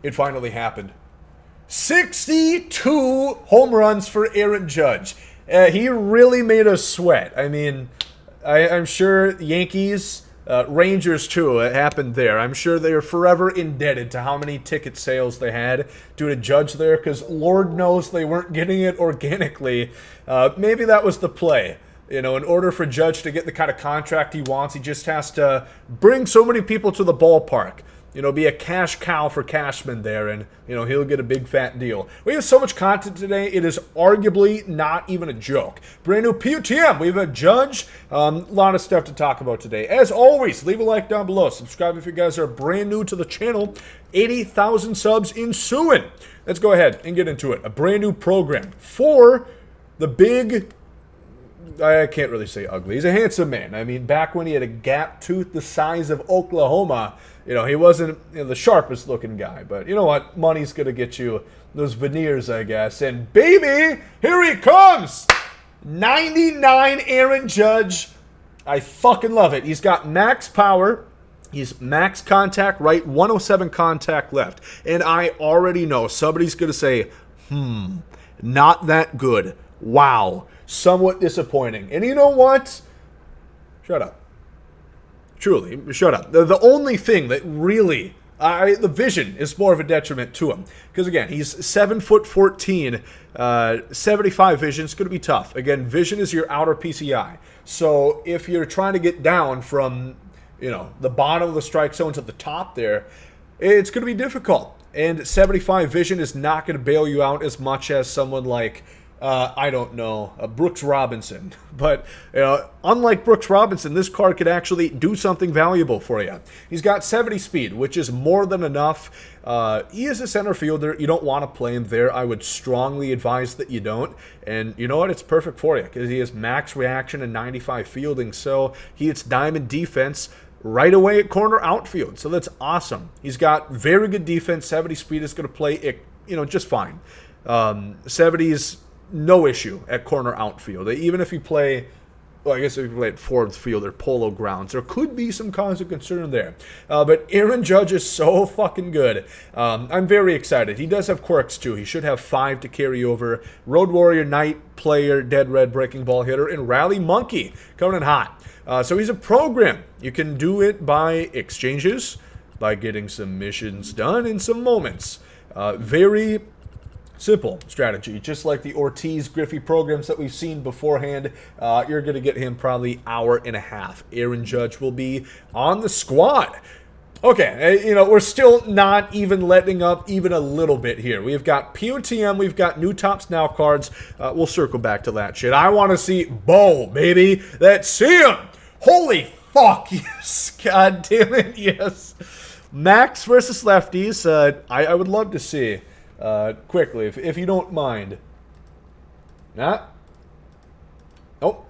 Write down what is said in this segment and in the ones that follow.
It finally happened. 62 home runs for Aaron Judge. He really made us sweat. I mean, I'm sure Yankees, Rangers too, it happened there. I'm sure they are forever indebted to how many ticket sales they had due to Judge there, because Lord knows they weren't getting it organically. Maybe that was the play. You know, in order for Judge to get the kind of contract he wants, he just has to bring so many people to the ballpark. You know, be a cash cow for Cashman there, and, you know, he'll get a big fat deal. We have so much content today, it is arguably not even a joke. Brand new POTM, we have a Judge, a lot of stuff to talk about today. As always, leave a like down below. Subscribe if you guys are brand new to the channel. 80,000 subs ensuing. Let's go ahead and get into it. A brand new program for the big... I can't really say ugly. He's a handsome man. I mean, back when he had a gap tooth the size of Oklahoma, you know, he wasn't the sharpest looking guy. But you know what? Money's going to get you those veneers, I guess. And baby, here he comes! 99 Aaron Judge. I fucking love it. He's got max power. He's max contact right, 107 contact left. And I already know somebody's going to say, not that good. Wow. Somewhat disappointing. And you know what? Shut up. Truly, shut up. The only thing that really... the vision is more of a detriment to him. Because again, he's 7'14", 75 vision. It's going to be tough. Again, vision is your outer PCI. So if you're trying to get down from, you know, the bottom of the strike zone to the top there, it's going to be difficult. And 75 vision is not going to bail you out as much as someone like... I don't know, Brooks Robinson. But, you know, unlike Brooks Robinson, this card could actually do something valuable for you. He's got 70 speed, which is more than enough. He is a center fielder. You don't want to play him there. I would strongly advise that you don't. And you know what? It's perfect for you because he has max reaction and 95 fielding. So he hits diamond defense right away at corner outfield. So that's awesome. He's got very good defense. 70 speed is going to play it, you know, just fine. 70 is... no issue at corner outfield. Even if you play, well, I guess if you play at fourth field or polo grounds, there could be some cause of concern there. But Aaron Judge is so fucking good. I'm very excited. He does have quirks too. He should have 5 to carry over. Road Warrior, Knight, Player, Dead Red, Breaking Ball Hitter, and Rally Monkey coming in hot. So he's a program. You can do it by exchanges, by getting some missions done in some moments. Very simple strategy, just like the Ortiz Griffey programs that we've seen beforehand. You're going to get him probably hour and a half. Aaron Judge will be on the squad. Okay, you know, we're still not even letting up even a little bit here. We've got POTM, we've got new Tops Now cards. We'll circle back to that shit. I want to see Bo, baby. Let's see him. Holy fuck, yes. God damn it, yes. Max versus lefties. I would love to see. Quickly, if you don't mind. Nah. Nope.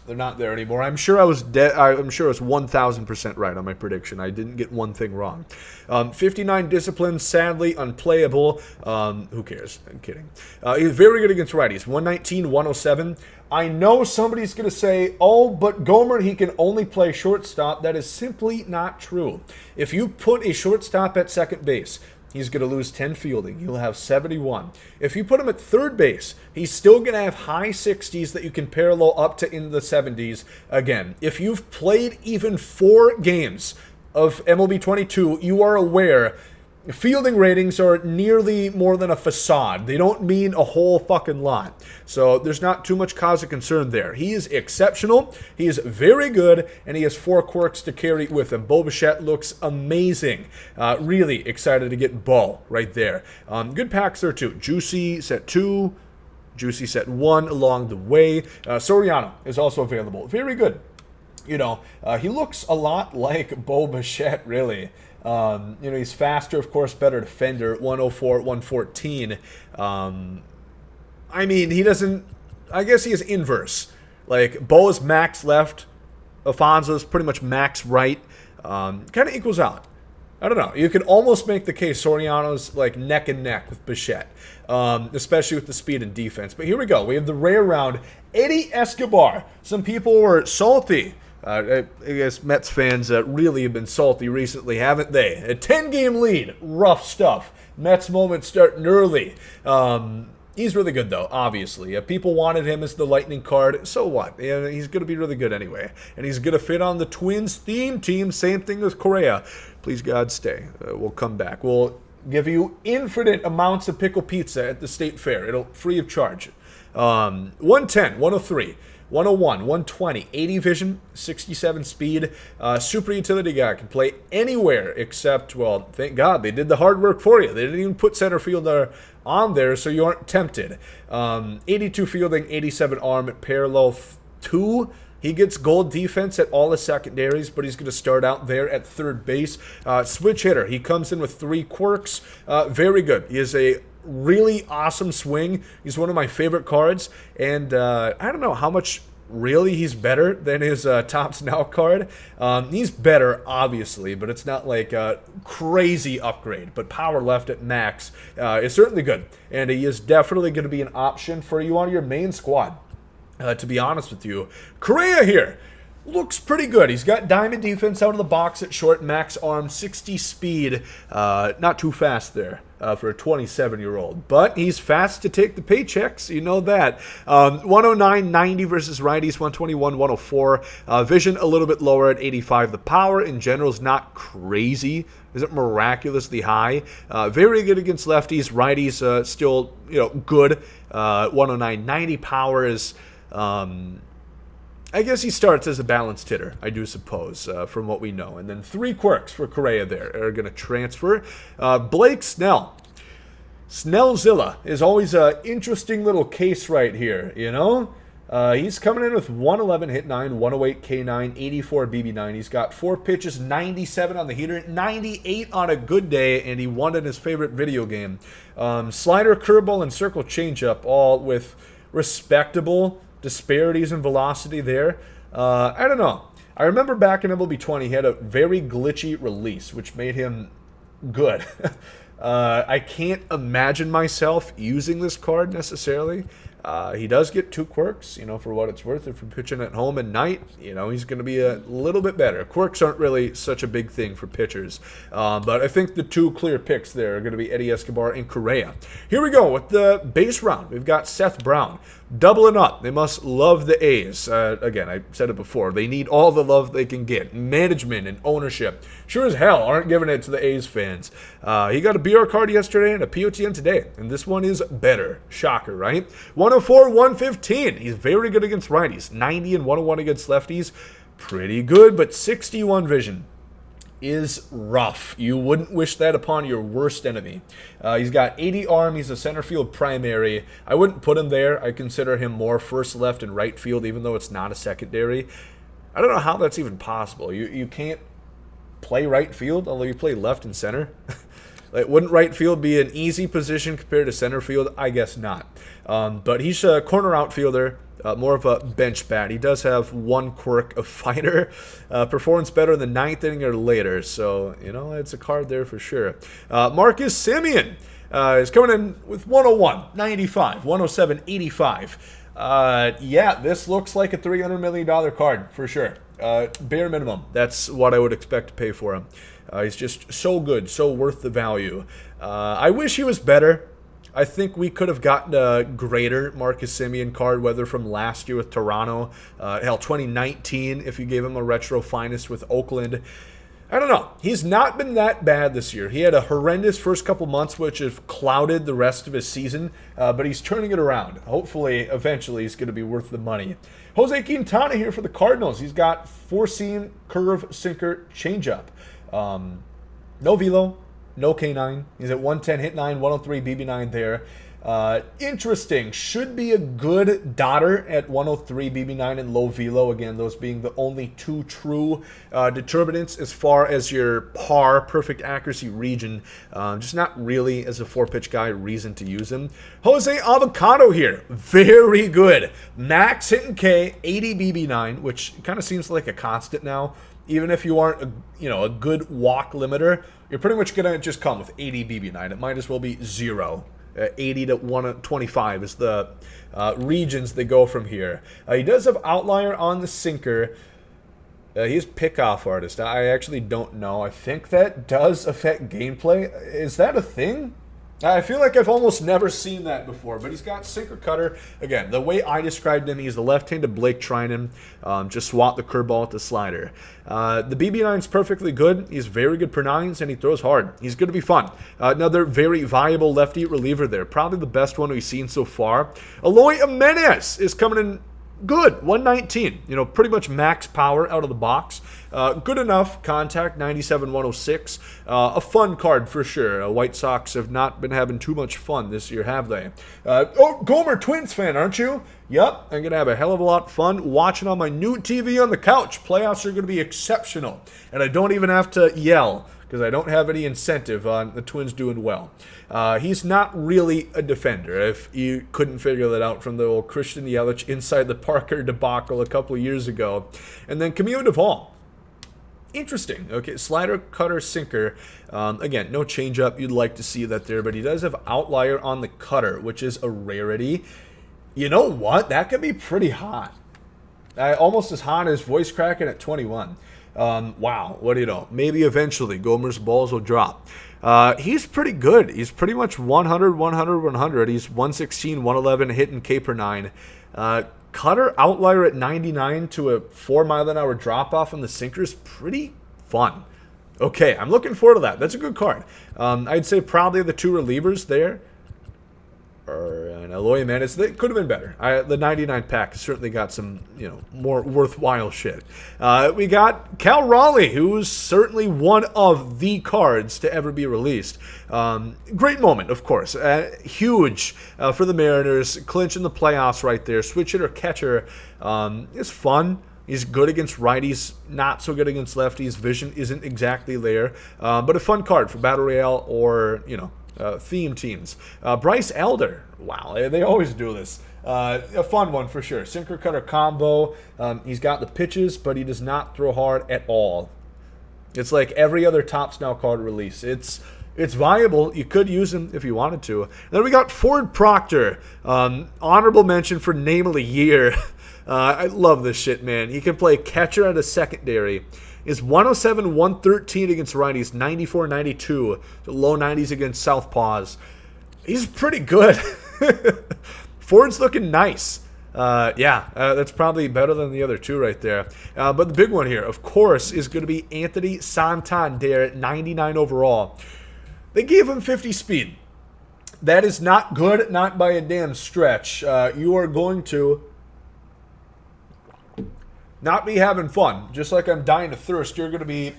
They're not there anymore. I'm sure I was I'm sure I was 1,000% right on my prediction. I didn't get one thing wrong. 59 discipline, sadly unplayable. Who cares? I'm kidding. He's very good against righties. 119, 107. I know somebody's going to say, oh, but Gomer, he can only play shortstop. That is simply not true. If you put a shortstop at second base, he's going to lose 10 fielding. He'll have 71. If you put him at third base, he's still going to have high 60s that you can parallel up to in the 70s. Again, if you've played even 4 games of MLB 22, you are aware fielding ratings are nearly more than a facade. They don't mean a whole fucking lot. So there's not too much cause of concern there. He is exceptional. He is very good, and he has 4 quirks to carry with him. Bichette looks amazing. Really excited to get Bo right there. Good packs there too. Juicy set 2. Juicy set 1 along the way. Soriano is also available. Very good. You know, he looks a lot like Bichette, really. You know, he's faster, of course, better defender, 104, 114. I mean, he doesn't, I guess he is inverse. Like, Bo is max left, Alfonso's pretty much max right. Kind of equals out. I don't know. You could almost make the case Soriano's like neck and neck with Bichette, especially with the speed and defense. But here we go. We have the rare round. Eddie Escobar. Some people were salty I guess Mets fans really have been salty recently, haven't they? A 10-game lead. Rough stuff. Mets moment starting early. He's really good, though, obviously. People wanted him as the Lightning card. So what? He's going to be really good anyway. And he's going to fit on the Twins theme team. Same thing with Correa. Please, God, stay. We'll come back. We'll give you infinite amounts of pickle pizza at the State Fair. It'll free of charge. 110, 103. 101, 120, 80 vision, 67 speed. Super utility guy, can play anywhere except, well, thank God they did the hard work for you. They didn't even put center fielder on there, so you aren't tempted. 82 fielding, 87 arm at parallel 2. He gets gold defense at all his secondaries, but he's going to start out there at third base. Switch hitter. He comes in with 3 quirks. Very good. He is a really awesome swing. He's one of my favorite cards, and I don't know how much really he's better than his Topps Now card. He's better, obviously, but it's not like a crazy upgrade. But power left at max is certainly good, and he is definitely going to be an option for you on your main squad. To be honest with you, Correa here looks pretty good. He's got diamond defense out of the box at short, max arm, 60 speed. Not too fast there for a 27-year-old. But he's fast to take the paychecks. You know that. 109, 90 versus righties, 121, 104. Vision a little bit lower at 85. The power in general is not crazy. Isn't miraculously high. Very good against lefties. Righties still, good. 109, 90 power is... I guess he starts as a balanced hitter, I do suppose, from what we know. And then 3 quirks for Correa there are going to transfer. Blake Snell. Snellzilla is always an interesting little case right here, He's coming in with 111 hit 9, 108 K9, 84 BB9. He's got 4 pitches, 97 on the heater, 98 on a good day, and he won in his favorite video game. Slider, curveball, and circle changeup, all with respectable disparities in velocity there. I don't know. I remember back in MLB 20, he had a very glitchy release, which made him good. I can't imagine myself using this card necessarily. He does get 2 quirks, for what it's worth. If you're pitching at home at night, he's going to be a little bit better. Quirks aren't really such a big thing for pitchers. But I think the 2 clear picks there are going to be Eddie Escobar and Correa. Here we go with the base round. We've got Seth Brown. Doubling up. They must love the A's. Again, I said it before. They need all the love they can get. Management and ownership sure as hell aren't giving it to the A's fans. He got a BR card yesterday and a POTM today. And this one is better. Shocker, right? 104, 115. He's very good against righties. 90 and 101 against lefties. Pretty good, but 61 vision is rough. You wouldn't wish that upon your worst enemy. He's got 80 arm. He's a center field primary. I wouldn't put him there. I consider him more first, left, and right field, even though it's not a secondary. I don't know how that's even possible. You can't play right field, although you play left and center. Like, wouldn't right field be an easy position compared to center field? I guess not. But he's a corner outfielder. More of a bench bat. He does have 1 quirk of fighter. Performs better in the 9th inning or later. So, it's a card there for sure. Marcus Semien is coming in with 101, 95, 107, 85. Yeah, this looks like a $300 million card for sure. Bare minimum. That's what I would expect to pay for him. He's just so good, so worth the value. I wish he was better. I think we could have gotten a greater Marcus Semien card, whether from last year with Toronto, 2019, if you gave him a retro finest with Oakland. I don't know. He's not been that bad this year. He had a horrendous first couple months, which have clouded the rest of his season, but he's turning it around. Hopefully, eventually, he's going to be worth the money. Jose Quintana here for the Cardinals. He's got 4-seam, curve, sinker, changeup. No velo. No K9. He's at 110 hit 9, 103 BB9 there. Interesting. Should be a good dotter at 103 BB9 and low velo. Again, those being the only 2 true determinants as far as your par, perfect accuracy region. Just not really, as a 4-pitch guy, reason to use him. Jose Avocado here. Very good. Max hit and K, 80 BB9, which kind of seems like a constant now. Even if you aren't a good walk limiter, you're pretty much going to just come with 80 BB9. It might as well be 0. 80 to 125 is the regions they go from here. He does have outlier on the sinker. He's pick-off artist. I actually don't know. I think that does affect gameplay. Is that a thing? I feel like I've almost never seen that before, but he's got sinker cutter. Again, the way I described him, he's the left-handed Blake Trinan. Just swap the curveball with the slider. The BB9 is perfectly good. He's very good per nines, and he throws hard. He's going to be fun. Another very viable lefty reliever there. Probably the best one we've seen so far. Eloy Jimenez is coming in good, 119. You know, pretty much max power out of the box. Good enough contact, 97, 106. A fun card for sure. White Sox have not been having too much fun this year, have they? Oh, Gomer, Twins fan, aren't you? Yep, I'm going to have a hell of a lot of fun watching on my new TV on the couch. Playoffs are going to be exceptional. And I don't even have to yell, because I don't have any incentive on the Twins doing well. He's not really a defender, if you couldn't figure that out from the old Christian Yelich inside the Parker debacle a couple of years ago. And then Camilo Doval. Interesting. Okay, slider, cutter, sinker. Again, no changeup. You'd like to see that there, but he does have outlier on the cutter, which is a rarity. You know what? That could be pretty hot. Almost as hot as voice cracking at 21. Wow, what do you know? Maybe eventually Gomer's balls will drop. He's pretty good. He's pretty much 100, 100, 100. He's 116, 111, hitting K per 9. Cutter outlier at 99 to a 4-mile-an-hour drop-off on the sinker is pretty fun. Okay, I'm looking forward to that. That's a good card. I'd say probably the two relievers there. And Eloy Jimenez, they could have been better. The 99 pack has certainly got some, you know, more worthwhile shit. We got Cal Raleigh, who's certainly one of the cards to ever be released. Great moment, of course. Huge for the Mariners, clinching the playoffs right there. Switch hitter, catcher. It's fun. He's good against righties, not so good against lefties. Vision isn't exactly there, but a fun card for Battle Royale or, you know, theme teams. Bryce Elder. Wow, they always do this. A fun one for sure. Sinker cutter combo. He's got the pitches, but he does not throw hard at all. It's like every other Topps Now card release. It's viable. You could use him if you wanted to. Then we got Ford Proctor. Honorable mention for name of the year. I love this shit, man. He can play catcher at a secondary. Is 107, 113 against righties, 94, 92, low 90s against southpaws. He's pretty good. Ford's looking nice. That's probably better than the other two right there. But the big one here, of course, is going to be Anthony Santander at 99 overall. They gave him 50 speed. That is not good, not by a damn stretch. You are going to not be having fun. Just like I'm dying of thirst, you're going to be,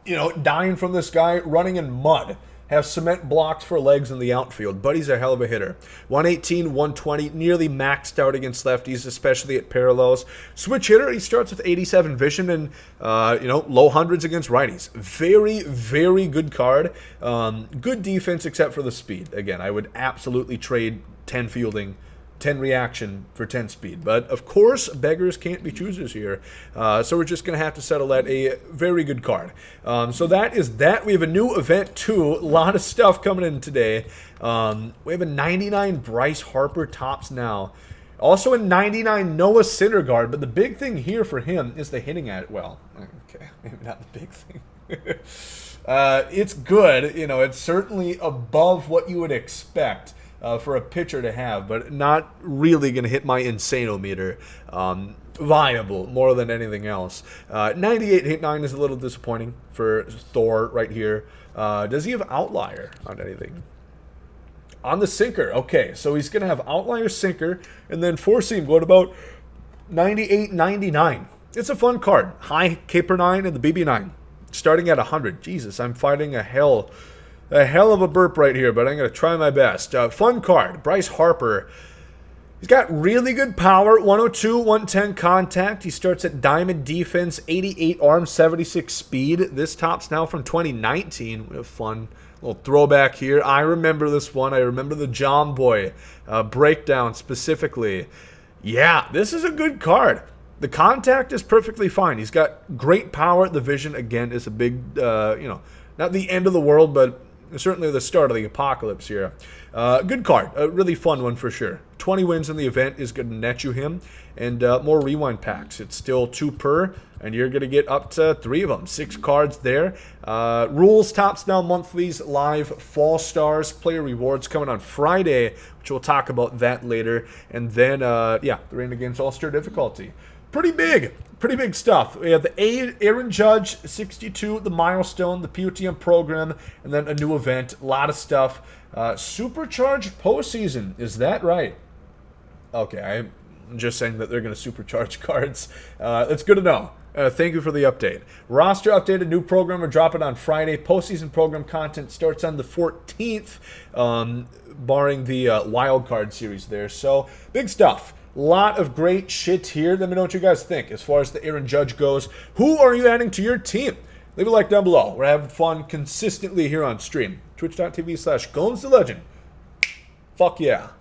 you know, dying from this guy running in mud. Have cement blocks for legs in the outfield. But he's a hell of a hitter. 118, 120, nearly maxed out against lefties, especially at parallels. Switch hitter, he starts with 87 vision and, low hundreds against righties. Very, very good card. Good defense except for the speed. Again, I would absolutely trade 10 fielding, 10 reaction for 10 speed. But, of course, beggars can't be choosers here. So we're just going to have to settle at a very good card. So that is that. We have a new event, too. A lot of stuff coming in today. We have a 99 Bryce Harper Topps Now. Also a 99 Noah Syndergaard. But the big thing here for him is the hitting at it. Well, okay, maybe not the big thing. It's good. You know, it's certainly above what you would expect for a pitcher to have, but not really going to hit my insano-meter. Viable more than anything else. 98 hit 9 is a little disappointing for Thor right here. Does he have outlier on anything? On the sinker. Okay, so he's going to have outlier, sinker, and then four seam. What about 98, 99? It's a fun card. High K per 9 and the BB9. Starting at 100. Jesus, I'm fighting a hell of a burp right here, but I'm going to try my best. Fun card. Bryce Harper. He's got really good power. 102, 110 contact. He starts at diamond defense, 88 arm, 76 speed. This Topps Now from 2019. We have fun. Little throwback here. I remember this one. I remember the John Boy breakdown specifically. Yeah, this is a good card. The contact is perfectly fine. He's got great power. The vision, again, is a big, not the end of the world, but certainly the start of the apocalypse here. Good card. A really fun one for sure. 20 wins in the event is going to net you him. And more rewind packs. It's still 2 per, and you're going to get up to 3 of them. 6 cards there. Rules, Tops Now Monthlies, live Fall Stars, player rewards coming on Friday, which we'll talk about that later. And then, yeah, the Rain Games All-Star difficulty. Pretty big stuff. We have the Aaron Judge 62, the milestone, the POTM program, and then a new event. A lot of stuff. Supercharged postseason. Is that right? Okay, I'm just saying that they're going to supercharge cards. That's good to know. Thank you for the update. Roster updated, new program are dropping on Friday. Postseason program content starts on the 14th, barring the wild card series there. So, big stuff. Lot of great shit here. Let me know what you guys think as far as the Aaron Judge goes. Who are you adding to your team? Leave a like down below. We're having fun consistently here on stream. Twitch.tv/GomesDaLegend. Fuck yeah.